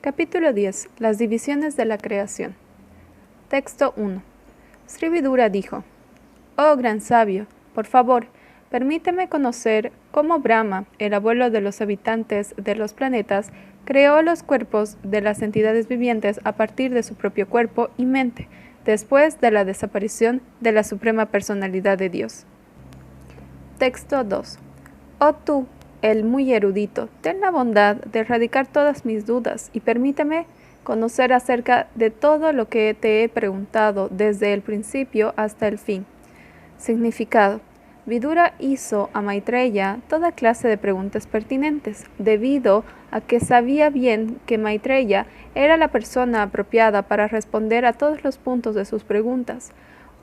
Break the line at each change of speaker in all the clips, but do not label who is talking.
Capítulo 10. Las divisiones de la creación. Texto 1. Sri Vidura dijo: Oh gran sabio, por favor, permíteme conocer cómo Brahma, el abuelo de los habitantes de los planetas, creó los cuerpos de las entidades vivientes a partir de su propio cuerpo y mente, después de la desaparición de la Suprema Personalidad de Dios. Texto 2. Oh tú, el muy erudito, ten la bondad de erradicar todas mis dudas y permíteme conocer acerca de todo lo que te he preguntado desde el principio hasta el fin. Significado. Vidura hizo a Maitreya toda clase de preguntas pertinentes, debido a que sabía bien que Maitreya era la persona apropiada para responder a todos los puntos de sus preguntas.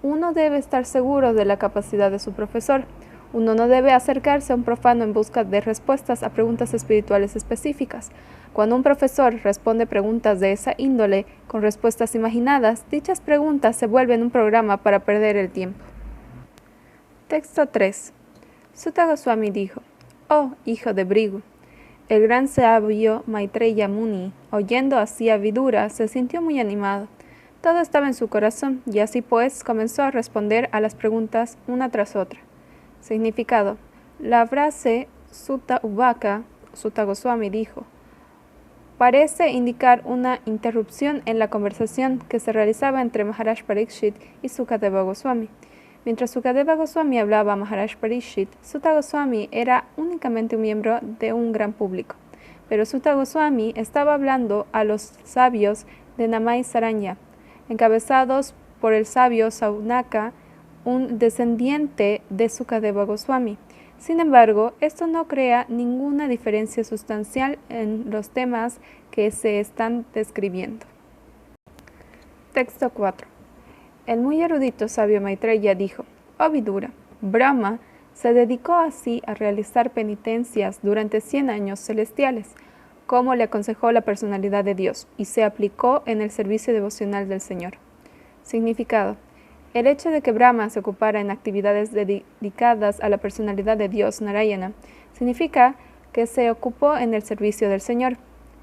Uno debe estar seguro de la capacidad de su profesor. Uno no debe acercarse a un profano en busca de respuestas a preguntas espirituales específicas. Cuando un profesor responde preguntas de esa índole con respuestas imaginadas, dichas preguntas se vuelven un programa para perder el tiempo. Texto 3. Sutta Goswami dijo: Oh, hijo de Brigu. El gran sabio Maitreya Muni, oyendo así a Vidura, se sintió muy animado. Todo estaba en su corazón, y así pues comenzó a responder a las preguntas una tras otra. Significado. La frase Sutta Uvaka, Sutta Goswami dijo, parece indicar una interrupción en la conversación que se realizaba entre Maharaj Parikshit y Sukadeva Goswami. Mientras Sukadeva Goswami hablaba a Maharaj Parikshit, Sutta Goswami era únicamente un miembro de un gran público. Pero Sutta Goswami estaba hablando a los sabios de Namai Saranya, encabezados por el sabio Saunaka, un descendiente de Sukadeva Goswami. Sin embargo, esto no crea ninguna diferencia sustancial en los temas que se están describiendo. Texto 4. El muy erudito sabio Maitreya dijo: Oh Vidura, Brahma se dedicó así a realizar penitencias durante 100 años celestiales, como le aconsejó la personalidad de Dios, y se aplicó en el servicio devocional del Señor. Significado. El hecho de que Brahma se ocupara en actividades dedicadas a la personalidad de Dios, Narayana, significa que se ocupó en el servicio del Señor.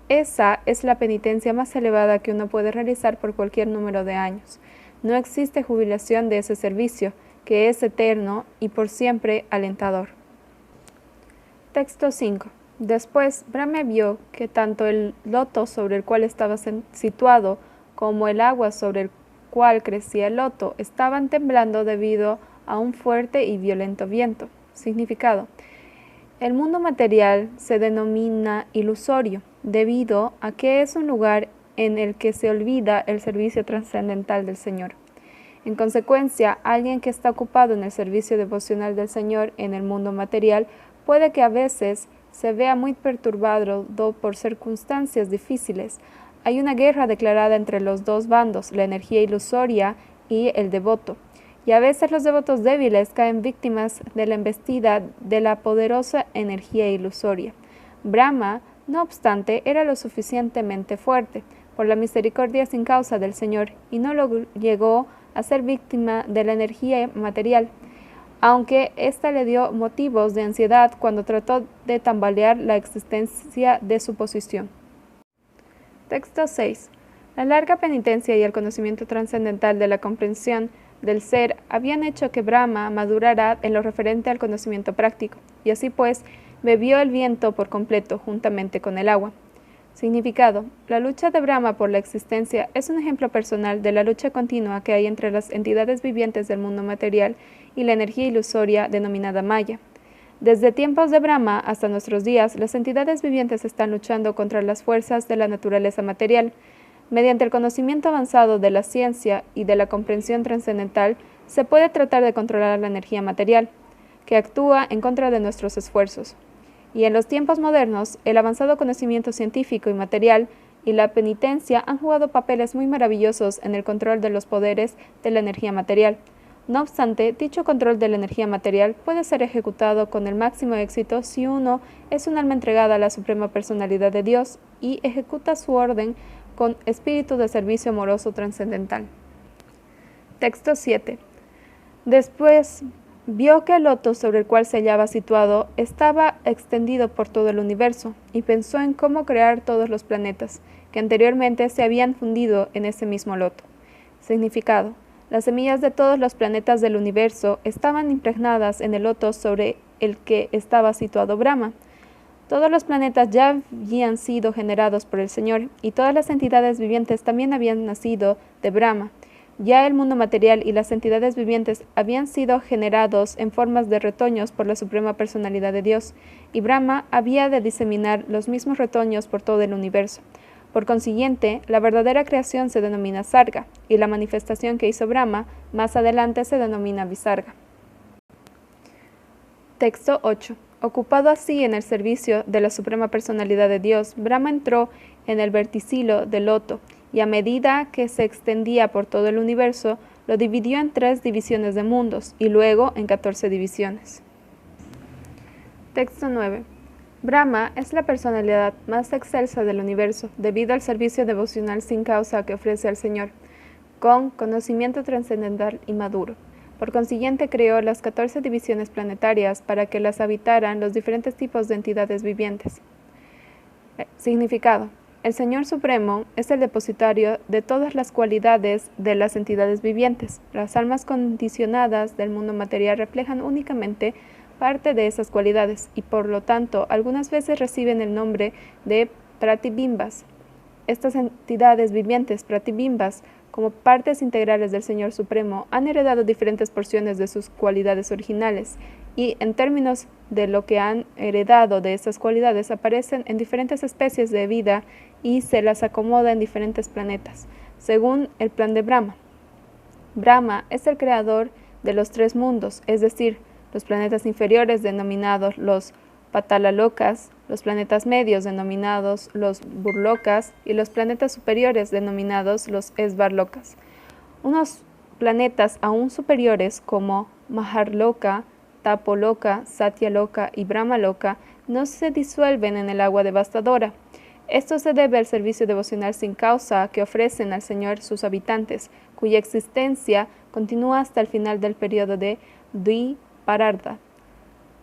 Esa es la penitencia más elevada que uno puede realizar por cualquier número de años. No existe jubilación de ese servicio, que es eterno y por siempre alentador. Texto 5. Después, Brahma vio que tanto el loto sobre el cual estaba situado como el agua sobre el cual crecía el loto estaban temblando debido a un fuerte y violento viento. Significado. El mundo material se denomina ilusorio debido a que es un lugar en el que se olvida el servicio trascendental del Señor. En consecuencia, alguien que está ocupado en el servicio devocional del Señor en el mundo material puede que a veces se vea muy perturbado por circunstancias difíciles. Hay una guerra declarada entre los dos bandos, la energía ilusoria y el devoto, y a veces los devotos débiles caen víctimas de la embestida de la poderosa energía ilusoria. Brahma, no obstante, era lo suficientemente fuerte por la misericordia sin causa del Señor y no llegó a ser víctima de la energía material, aunque ésta le dio motivos de ansiedad cuando trató de tambalear la existencia de su posición. Texto 6. La larga penitencia y el conocimiento trascendental de la comprensión del ser habían hecho que Brahma madurara en lo referente al conocimiento práctico, y así pues bebió el viento por completo juntamente con el agua. Significado. La lucha de Brahma por la existencia es un ejemplo personal de la lucha continua que hay entre las entidades vivientes del mundo material y la energía ilusoria denominada Maya. Desde tiempos de Brahma hasta nuestros días, las entidades vivientes están luchando contra las fuerzas de la naturaleza material. Mediante el conocimiento avanzado de la ciencia y de la comprensión trascendental, se puede tratar de controlar la energía material, que actúa en contra de nuestros esfuerzos. Y en los tiempos modernos, el avanzado conocimiento científico y material y la penitencia han jugado papeles muy maravillosos en el control de los poderes de la energía material. No obstante, dicho control de la energía material puede ser ejecutado con el máximo éxito si uno es un alma entregada a la Suprema Personalidad de Dios y ejecuta su orden con espíritu de servicio amoroso trascendental. Texto 7. Después, Vio que el loto sobre el cual se hallaba situado estaba extendido por todo el universo y pensó en cómo crear todos los planetas que anteriormente se habían fundido en ese mismo loto. Significado: las semillas de todos los planetas del universo estaban impregnadas en el loto sobre el que estaba situado Brahma. Todos los planetas ya habían sido generados por el Señor y todas las entidades vivientes también habían nacido de Brahma. Ya el mundo material y las entidades vivientes habían sido generados en formas de retoños por la Suprema Personalidad de Dios, y Brahma había de diseminar los mismos retoños por todo el universo. Por consiguiente, la verdadera creación se denomina Sarga, y la manifestación que hizo Brahma más adelante se denomina Visarga. Texto 8. Ocupado así en el servicio de la Suprema Personalidad de Dios, Brahma entró en el verticilo del loto, y a medida que se extendía por todo el universo, lo dividió en 3 divisiones de mundos, y luego en 14 divisiones. Texto 9. Brahma es la personalidad más excelsa del universo, debido al servicio devocional sin causa que ofrece al Señor, con conocimiento trascendental y maduro. Por consiguiente, creó las 14 divisiones planetarias para que las habitaran los diferentes tipos de entidades vivientes. Significado: el Señor Supremo es el depositario de todas las cualidades de las entidades vivientes. Las almas condicionadas del mundo material reflejan únicamente parte de esas cualidades y, por lo tanto, algunas veces reciben el nombre de pratibimbas. Estas entidades vivientes pratibimbas, como partes integrales del Señor Supremo, han heredado diferentes porciones de sus cualidades originales y, en términos de lo que han heredado de esas cualidades, aparecen en diferentes especies de vida y se las acomoda en diferentes planetas, según el plan de Brahma. Brahma es el creador de los 3 mundos, es decir, los planetas inferiores denominados los Patalalokas, los planetas medios denominados los Burlokas y los planetas superiores denominados los Svarlokas. Unos planetas aún superiores como Maharloka, Tapoloka, Satyaloka y Brahmaloka no se disuelven en el agua devastadora. Esto se debe al servicio devocional sin causa que ofrecen al Señor sus habitantes, cuya existencia continúa hasta el final del periodo de Dvipararda,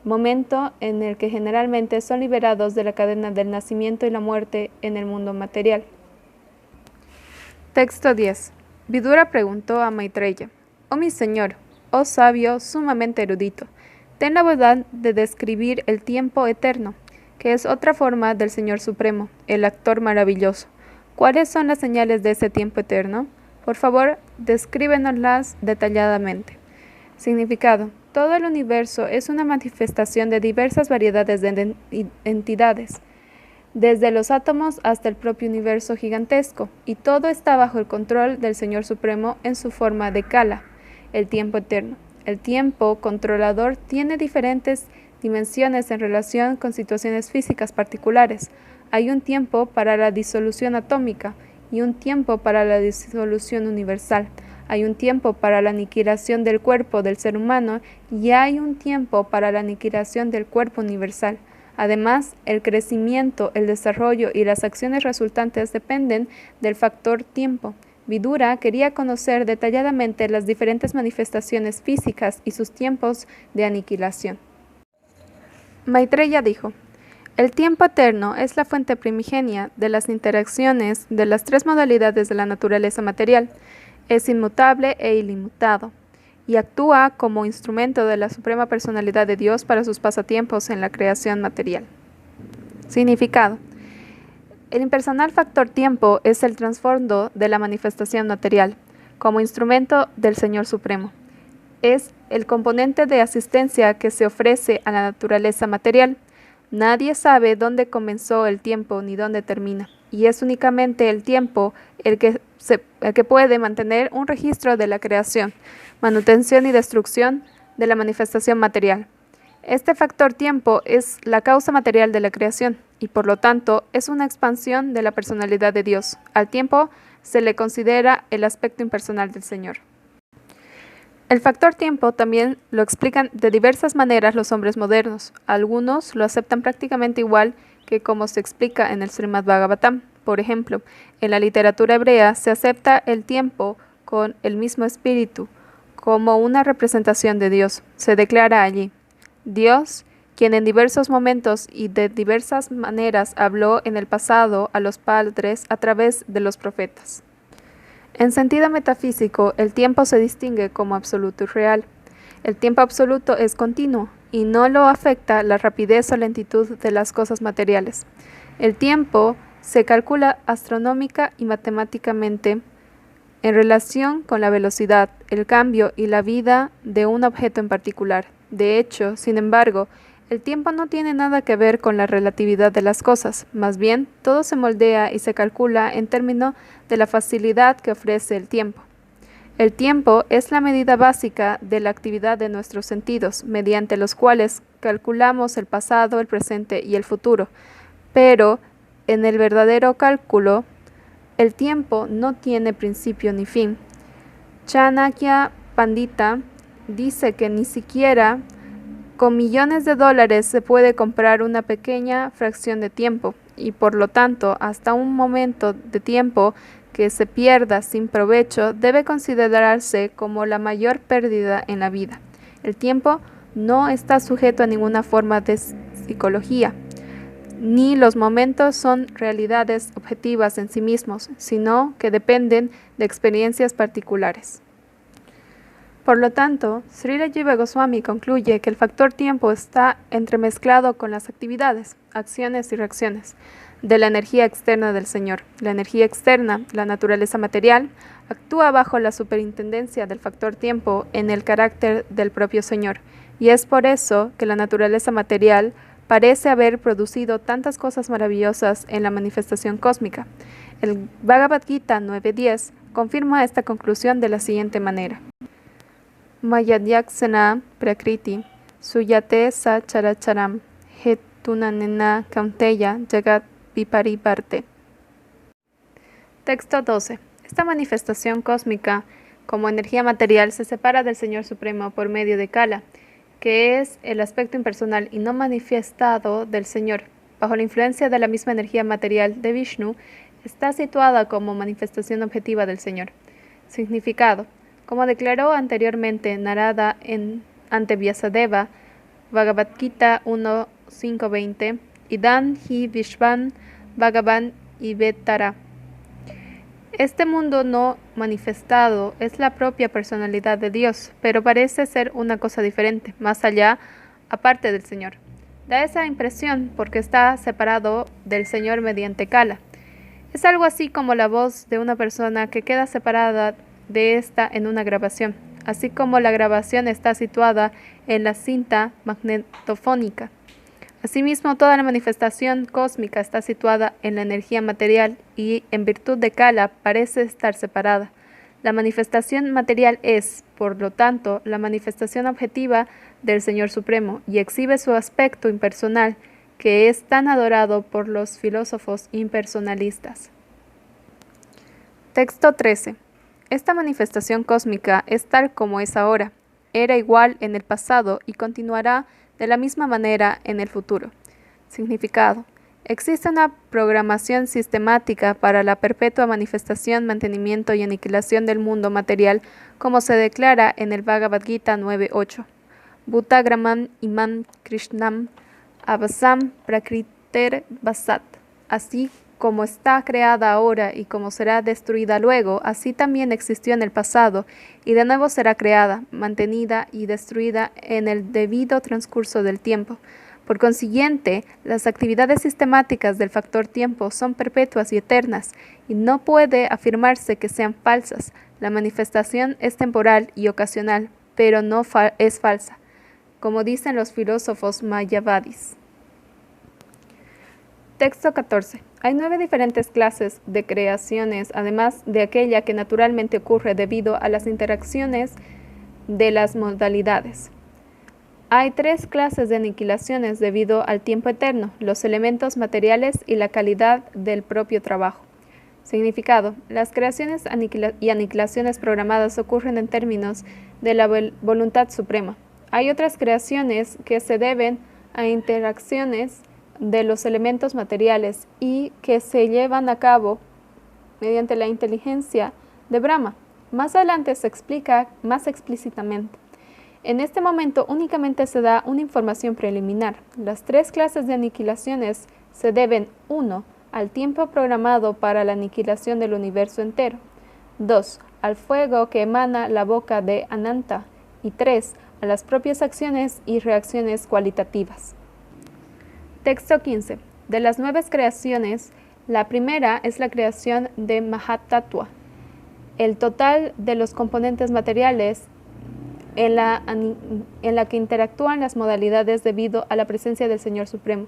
momento en el que generalmente son liberados de la cadena del nacimiento y la muerte en el mundo material. Texto 10. Vidura preguntó a Maitreya: «Oh mi señor, oh sabio sumamente erudito, ten la bondad de describir el tiempo eterno, que es otra forma del Señor Supremo, el actor maravilloso. ¿Cuáles son las señales de ese tiempo eterno? Por favor, descríbenoslas detalladamente». Significado: todo el universo es una manifestación de diversas variedades de entidades, desde los átomos hasta el propio universo gigantesco, y todo está bajo el control del Señor Supremo en su forma de Kala, el tiempo eterno. El tiempo controlador tiene diferentes dimensiones en relación con situaciones físicas particulares. Hay un tiempo para la disolución atómica y un tiempo para la disolución universal. Hay un tiempo para la aniquilación del cuerpo del ser humano y hay un tiempo para la aniquilación del cuerpo universal. Además, el crecimiento, el desarrollo y las acciones resultantes dependen del factor tiempo. Vidura quería conocer detalladamente las diferentes manifestaciones físicas y sus tiempos de aniquilación. Maitreya dijo: «El tiempo eterno es la fuente primigenia de las interacciones de las 3 modalidades de la naturaleza material. Es inmutable e ilimitado, y actúa como instrumento de la Suprema Personalidad de Dios para sus pasatiempos en la creación material». Significado: el impersonal factor tiempo es el trasfondo de la manifestación material, como instrumento del Señor Supremo. Es el componente de asistencia que se ofrece a la naturaleza material. Nadie sabe dónde comenzó el tiempo ni dónde termina, y es únicamente el tiempo el que puede mantener un registro de la creación, manutención y destrucción de la manifestación material. Este factor tiempo es la causa material de la creación y, por lo tanto, es una expansión de la personalidad de Dios. Al tiempo se le considera el aspecto impersonal del Señor. El factor tiempo también lo explican de diversas maneras los hombres modernos. Algunos lo aceptan prácticamente igual que como se explica en el Srimad Bhagavatam. Por ejemplo, en la literatura hebrea se acepta el tiempo con el mismo espíritu, como una representación de Dios. Se declara allí: Dios, quien en diversos momentos y de diversas maneras habló en el pasado a los padres a través de los profetas. En sentido metafísico, el tiempo se distingue como absoluto y real. El tiempo absoluto es continuo y no lo afecta la rapidez o lentitud de las cosas materiales. El tiempo se calcula astronómica y matemáticamente en relación con la velocidad, el cambio y la vida de un objeto en particular. De hecho, sin embargo, el tiempo no tiene nada que ver con la relatividad de las cosas, más bien todo se moldea y se calcula en términos de la facilidad que ofrece el tiempo. El tiempo es la medida básica de la actividad de nuestros sentidos, mediante los cuales calculamos el pasado, el presente y el futuro. Pero en el verdadero cálculo, el tiempo no tiene principio ni fin. Chanakya Pandita dice que ni siquiera con millones de dólares se puede comprar una pequeña fracción de tiempo, y por lo tanto, hasta un momento de tiempo que se pierda sin provecho debe considerarse como la mayor pérdida en la vida. El tiempo no está sujeto a ninguna forma de psicología, ni los momentos son realidades objetivas en sí mismos, sino que dependen de experiencias particulares. Por lo tanto, Srila Jiva Goswami concluye que el factor tiempo está entremezclado con las actividades, acciones y reacciones de la energía externa del Señor. La energía externa, la naturaleza material, actúa bajo la superintendencia del factor tiempo en el carácter del propio Señor, y es por eso que la naturaleza material parece haber producido tantas cosas maravillosas en la manifestación cósmica. El Bhagavad Gita 9.10 confirma esta conclusión de la siguiente manera: Mayadyaksana Prakriti Suyate Sa Characharam Hetunanena Kaunteya Jagat Viparibarte. Texto 12. Esta manifestación cósmica como energía material se separa del Señor Supremo por medio de Kala, que es el aspecto impersonal y no manifestado del Señor. Bajo la influencia de la misma energía material de Vishnu, está situada como manifestación objetiva del Señor. Significado: como declaró anteriormente Narada ante Vyasadeva, Bhagavad Gita 1.5.20, Idam hi Vishvan Bhagavan Ivetara. Este mundo no manifestado es la propia personalidad de Dios, pero parece ser una cosa diferente, más allá, aparte del Señor. Da esa impresión porque está separado del Señor mediante Kala. Es algo así como la voz de una persona que queda separada de esta en una grabación, así como la grabación está situada en la cinta magnetofónica. Asimismo, toda la manifestación cósmica está situada en la energía material y, en virtud de Kala, parece estar separada. La manifestación material es, por lo tanto, la manifestación objetiva del Señor Supremo y exhibe su aspecto impersonal, que es tan adorado por los filósofos impersonalistas. Texto 13. Esta manifestación cósmica es tal como es ahora, era igual en el pasado y continuará de la misma manera en el futuro. Significado: existe una programación sistemática para la perpetua manifestación, mantenimiento y aniquilación del mundo material, como se declara en el Bhagavad Gita 9.8. Bhutagramam imam krishnam avasam prakriter vasat. Así como está creada ahora y como será destruida luego, así también existió en el pasado, y de nuevo será creada, mantenida y destruida en el debido transcurso del tiempo. Por consiguiente, las actividades sistemáticas del factor tiempo son perpetuas y eternas, y no puede afirmarse que sean falsas. La manifestación es temporal y ocasional, pero no es falsa, como dicen los filósofos mayavadis. Texto 14. Hay 9 diferentes clases de creaciones, además de aquella que naturalmente ocurre debido a las interacciones de las modalidades. Hay 3 clases de aniquilaciones debido al tiempo eterno, los elementos materiales y la calidad del propio trabajo. Significado: las creaciones y aniquilaciones programadas ocurren en términos de la voluntad suprema. Hay otras creaciones que se deben a interacciones de los elementos materiales y que se llevan a cabo mediante la inteligencia de Brahma. Más adelante se explica más explícitamente. En este momento únicamente se da una información preliminar. Las tres clases de aniquilaciones se deben 1. Al tiempo programado para la aniquilación del universo entero, 2. Al fuego que emana la boca de Ananta, y 3. A las propias acciones y reacciones cualitativas. Texto 15. De las 9 creaciones, la primera es la creación de Mahatattva, el total de los componentes materiales en la que interactúan las modalidades debido a la presencia del Señor Supremo.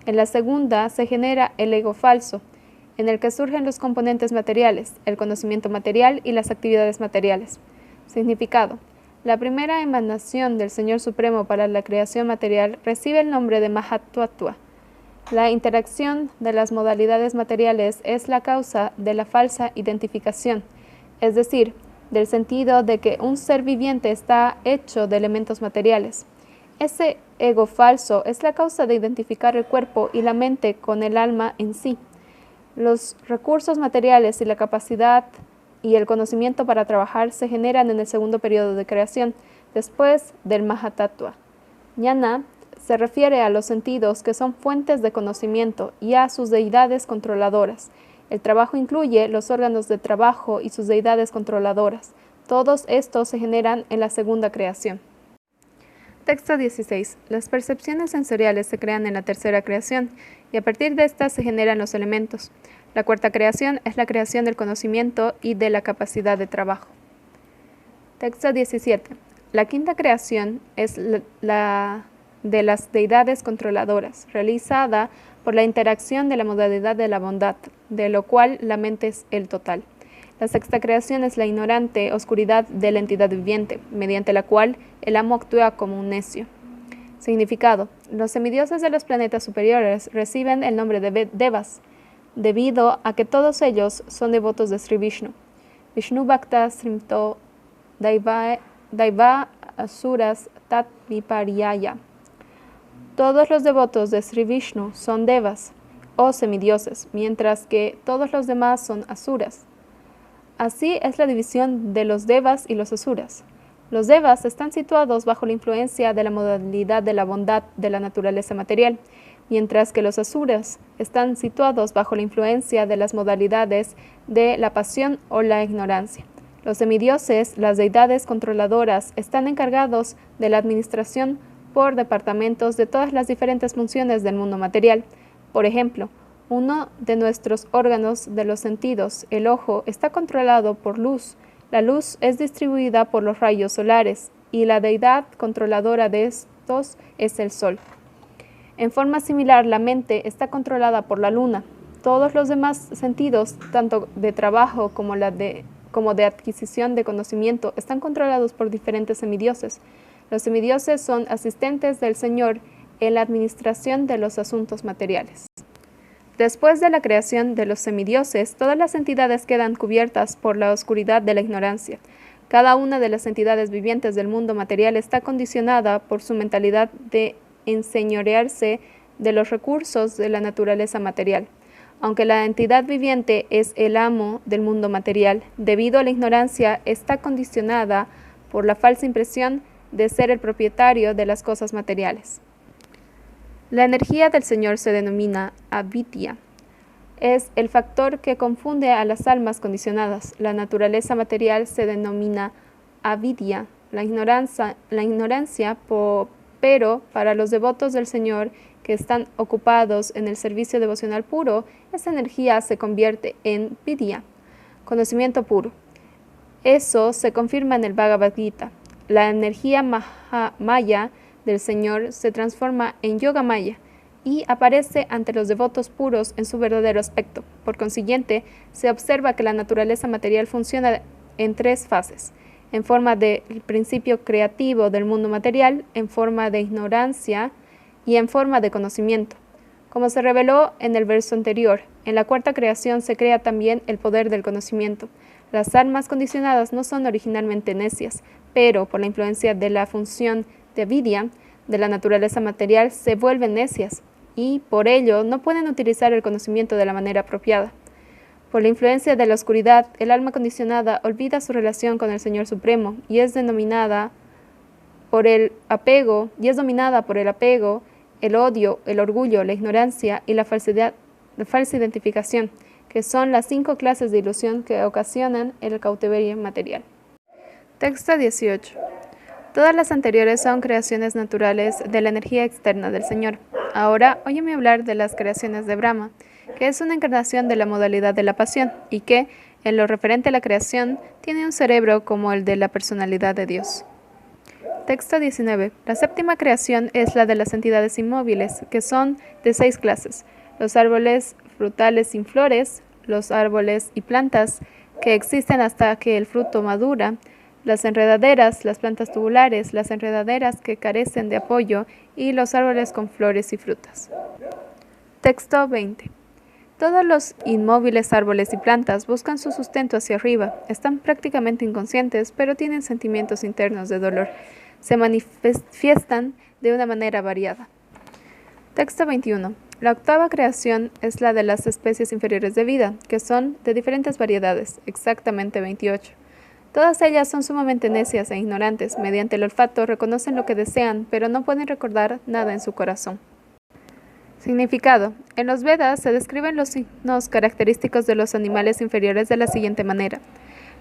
En la segunda se genera el ego falso, en el que surgen los componentes materiales, el conocimiento material y las actividades materiales. Significado. La primera emanación del Señor Supremo para la creación material recibe el nombre de Mahatattva. La interacción de las modalidades materiales es la causa de la falsa identificación, es decir, del sentido de que un ser viviente está hecho de elementos materiales. Ese ego falso es la causa de identificar el cuerpo y la mente con el alma en sí. Los recursos materiales y la capacidad y el conocimiento para trabajar se generan en el segundo periodo de creación, después del Mahatattva. Jnana se refiere a los sentidos que son fuentes de conocimiento y a sus deidades controladoras. El trabajo incluye los órganos de trabajo y sus deidades controladoras. Todos estos se generan en la segunda creación. Texto 16. Las percepciones sensoriales se crean en la tercera creación y a partir de estas se generan los elementos. La cuarta creación es la creación del conocimiento y de la capacidad de trabajo. Texto 17. La quinta creación es la de las deidades controladoras, realizada por la interacción de la modalidad de la bondad, de lo cual la mente es el total. La sexta creación es la ignorante oscuridad de la entidad viviente, mediante la cual el amo actúa como un necio. Significado. Los semidioses de los planetas superiores reciben el nombre de devas, debido a que todos ellos son devotos de Sri Vishnu. Vishnu Bhakta Srimto Daiva Asuras Tat Viparyaya. Todos los devotos de Sri Vishnu son devas o semidioses, mientras que todos los demás son asuras. Así es la división de los devas y los asuras. Los devas están situados bajo la influencia de la modalidad de la bondad de la naturaleza material, mientras que los asuras están situados bajo la influencia de las modalidades de la pasión o la ignorancia. Los semidioses, las deidades controladoras, están encargados de la administración por departamentos de todas las diferentes funciones del mundo material. Por ejemplo, uno de nuestros órganos de los sentidos, el ojo, está controlado por luz. La luz es distribuida por los rayos solares y la deidad controladora de estos es el sol. En forma similar, la mente está controlada por la luna. Todos los demás sentidos, tanto de trabajo como de adquisición de conocimiento, están controlados por diferentes semidioses. Los semidioses son asistentes del Señor en la administración de los asuntos materiales. Después de la creación de los semidioses, todas las entidades quedan cubiertas por la oscuridad de la ignorancia. Cada una de las entidades vivientes del mundo material está condicionada por su mentalidad de enseñorearse de los recursos de la naturaleza material. Aunque la entidad viviente es el amo del mundo material, debido a la ignorancia está condicionada por la falsa impresión de ser el propietario de las cosas materiales. La energía del Señor se denomina avidya. Es el factor que confunde a las almas condicionadas. La naturaleza material se denomina avidya, la ignorancia, pero para los devotos del Señor que están ocupados en el servicio devocional puro, esa energía se convierte en vidya, conocimiento puro. Eso se confirma en el Bhagavad Gita. La energía Maya del Señor se transforma en Yoga Maya y aparece ante los devotos puros en su verdadero aspecto. Por consiguiente, se observa que la naturaleza material funciona en tres fases: en forma de principio creativo del mundo material, en forma de ignorancia y en forma de conocimiento. Como se reveló en el verso anterior, en la cuarta creación se crea también el poder del conocimiento. Las almas condicionadas no son originalmente necias, pero por la influencia de la función de avidya, de la naturaleza material, se vuelven necias y por ello no pueden utilizar el conocimiento de la manera apropiada. Por la influencia de la oscuridad, el alma condicionada olvida su relación con el Señor Supremo y es dominada por el apego, el odio, el orgullo, la ignorancia y la falsa identificación, que son las 5 clases de ilusión que ocasionan el cautiverio material. Texto 18. Todas las anteriores son creaciones naturales de la energía externa del Señor. Ahora, óyeme hablar de las creaciones de Brahma, que es una encarnación de la modalidad de la pasión y que, en lo referente a la creación, tiene un cerebro como el de la personalidad de Dios. Texto 19. La séptima creación es la de las entidades inmóviles, que son de 6 clases: los árboles frutales sin flores, los árboles y plantas que existen hasta que el fruto madura, las enredaderas, las plantas tubulares, las enredaderas que carecen de apoyo y los árboles con flores y frutas. Texto 20. Todos los inmóviles árboles y plantas buscan su sustento hacia arriba, están prácticamente inconscientes, pero tienen sentimientos internos de dolor. Se manifiestan de una manera variada. Texto 21. La octava creación es la de las especies inferiores de vida, que son de diferentes variedades, exactamente 28. Todas ellas son sumamente necias e ignorantes. Mediante el olfato reconocen lo que desean, pero no pueden recordar nada en su corazón. Significado. En los Vedas se describen los signos característicos de los animales inferiores de la siguiente manera.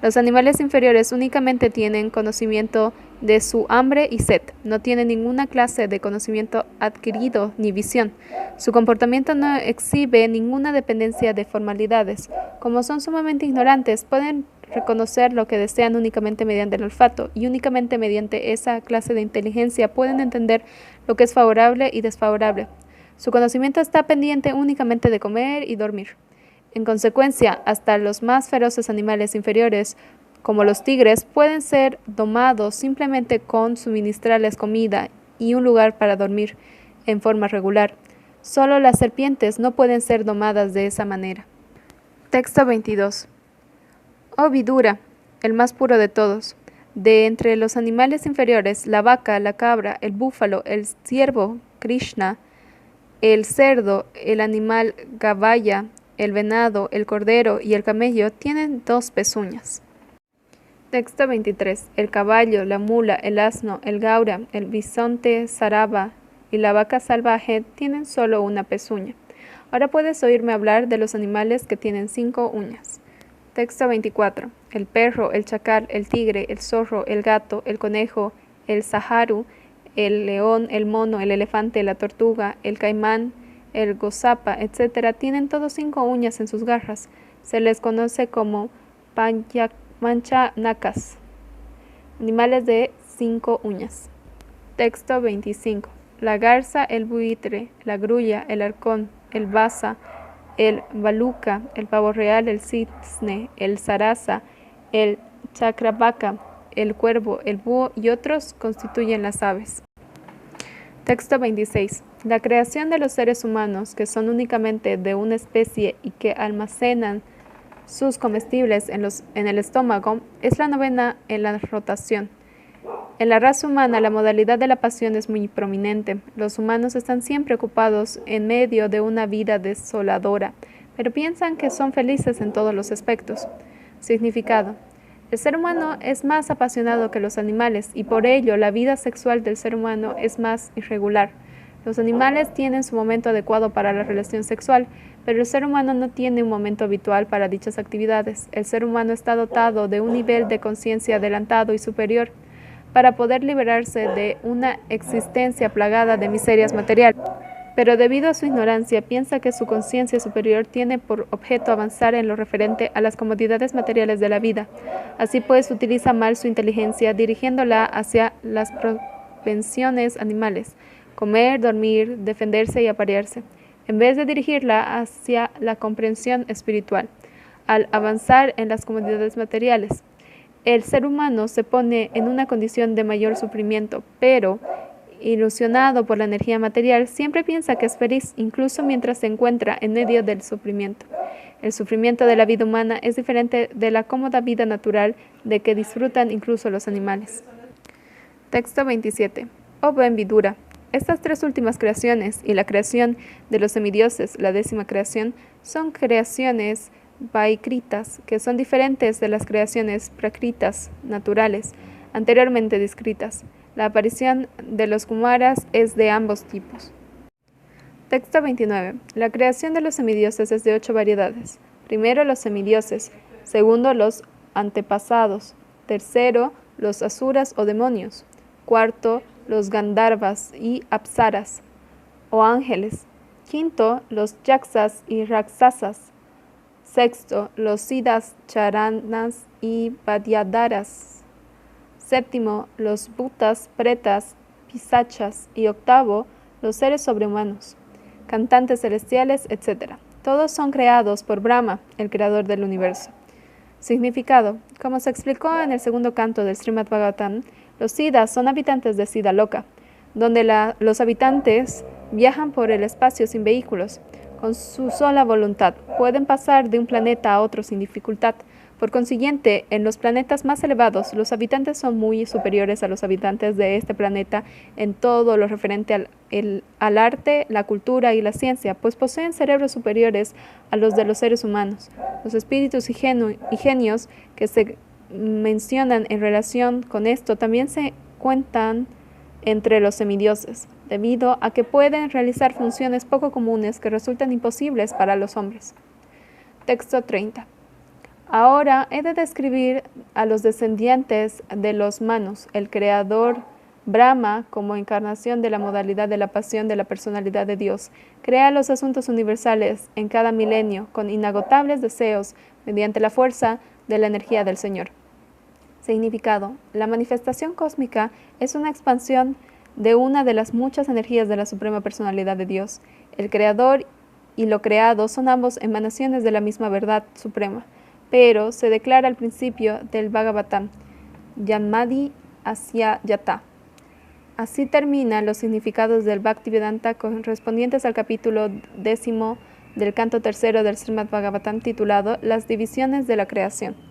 Los animales inferiores únicamente tienen conocimiento de su hambre y sed, no tienen ninguna clase de conocimiento adquirido ni visión. Su comportamiento no exhibe ninguna dependencia de formalidades. Como son sumamente ignorantes, pueden reconocer lo que desean únicamente mediante el olfato, y únicamente mediante esa clase de inteligencia pueden entender lo que es favorable y desfavorable. Su conocimiento está pendiente únicamente de comer y dormir. En consecuencia, hasta los más feroces animales inferiores, como los tigres, pueden ser domados simplemente con suministrarles comida y un lugar para dormir en forma regular. Solo las serpientes no pueden ser domadas de esa manera. Texto 22. Oh Vidura, el más puro de todos. De entre los animales inferiores, la vaca, la cabra, el búfalo, el ciervo, Krishna, el cerdo, el animal gavaya, el venado, el cordero y el camello tienen 2 pezuñas. Texto 23. El caballo, la mula, el asno, el gaura, el bisonte saraba y la vaca salvaje tienen solo una pezuña. Ahora puedes oírme hablar de los animales que tienen 5 uñas. Texto 24. El perro, el chacal, el tigre, el zorro, el gato, el conejo, el saharu, el león, el mono, el elefante, la tortuga, el caimán, el gozapa, etc. tienen todos 5 uñas en sus garras. Se les conoce como panchanakas, animales de 5 uñas. Texto 25. La garza, el buitre, la grulla, el halcón, el basa, el baluca, el pavo real, el cisne, el zaraza, el chakravaca, el cuervo, el búho y otros constituyen las aves. Texto 26. La creación de los seres humanos, que son únicamente de una especie y que almacenan sus comestibles en el estómago, es la 9ª en la rotación. En la raza humana, la modalidad de la pasión es muy prominente. Los humanos están siempre ocupados en medio de una vida desoladora, pero piensan que son felices en todos los aspectos. Significado. El ser humano es más apasionado que los animales y por ello la vida sexual del ser humano es más irregular. Los animales tienen su momento adecuado para la relación sexual, pero el ser humano no tiene un momento habitual para dichas actividades. El ser humano está dotado de un nivel de conciencia adelantado y superior para poder liberarse de una existencia plagada de miserias materiales. Pero debido a su ignorancia, piensa que su conciencia superior tiene por objeto avanzar en lo referente a las comodidades materiales de la vida. Así pues, utiliza mal su inteligencia, dirigiéndola hacia las propensiones animales, comer, dormir, defenderse y aparearse, en vez de dirigirla hacia la comprensión espiritual. Al avanzar en las comodidades materiales, el ser humano se pone en una condición de mayor sufrimiento, pero ilusionado por la energía material, siempre piensa que es feliz, incluso mientras se encuentra en medio del sufrimiento. El sufrimiento de la vida humana es diferente de la cómoda vida natural de que disfrutan incluso los animales. Texto 27. Oh buen Vidura, estas 3 últimas creaciones y la creación de los semidioses, la 10ª creación, son creaciones Vaikritas, que son diferentes de las creaciones prakritas, naturales, anteriormente descritas. La aparición de los Kumaras es de ambos tipos. Texto 29. La creación de los semidioses es de 8 variedades. Primero, los semidioses. Segundo, los antepasados. Tercero, los asuras o demonios. Cuarto, los gandharvas y apsaras o ángeles. Quinto, los yaksas y raksasas. Sexto, los siddhas, charanas y vadyadharas. Séptimo, los bhutas, pretas, pisachas. Y octavo, los seres sobrehumanos, cantantes celestiales, etc. Todos son creados por Brahma, el creador del universo. Significado. Como se explicó en el segundo canto del Srimad Bhagavatam, los siddhas son habitantes de Siddha Loka, donde los habitantes viajan por el espacio sin vehículos. Con su sola voluntad, pueden pasar de un planeta a otro sin dificultad. Por consiguiente, en los planetas más elevados, los habitantes son muy superiores a los habitantes de este planeta en todo lo referente al arte, la cultura y la ciencia, pues poseen cerebros superiores a los de los seres humanos. Los espíritus y genios que se mencionan en relación con esto también se cuentan entre los semidioses, debido a que pueden realizar funciones poco comunes que resultan imposibles para los hombres. Texto 30. Ahora he de describir a los descendientes de los Manus, el creador Brahma, como encarnación de la modalidad de la pasión de la personalidad de Dios, crea los asuntos universales en cada milenio con inagotables deseos mediante la fuerza de la energía del Señor. Significado. La manifestación cósmica es una expansión de una de las muchas energías de la Suprema Personalidad de Dios. El Creador y lo creado son ambos emanaciones de la misma verdad suprema, pero se declara al principio del Bhagavatam, Yamadi Asya Yata. Así terminan los significados del Bhaktivedanta correspondientes al capítulo 10 del canto 3 del Srimad Bhagavatam titulado Las divisiones de la creación.